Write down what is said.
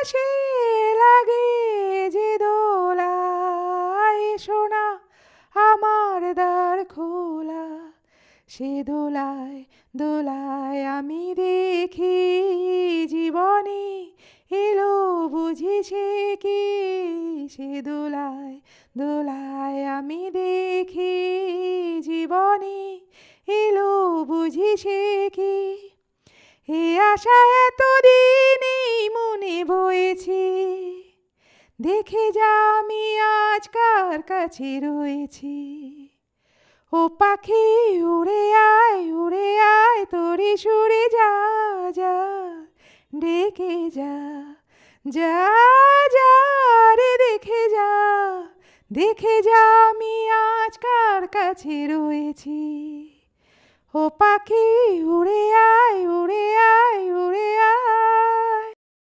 সে লাগে যে দোলা, এসো না আমার দ্বার খোলা। সে দোলায় দোলায় আমি দেখি জীবনে এলো বুঝি সে কি। সে দোলায় দোলায় আমি দেখি জীবনে এলো বুঝি সে কি। এ আশা এতদিনেই মনে বয়েছি, দেখে যা আমি আজ কার কাছে রয়েছি। ও পাখি উড়ে আয় তোরে সুরে যা যা, ডেকে যা যা যা রে দেখে যা আমি আজ কার কাছে রয়েছি। ও পাখি উড়ে আয় উড়ে আয় উড়ে আয়।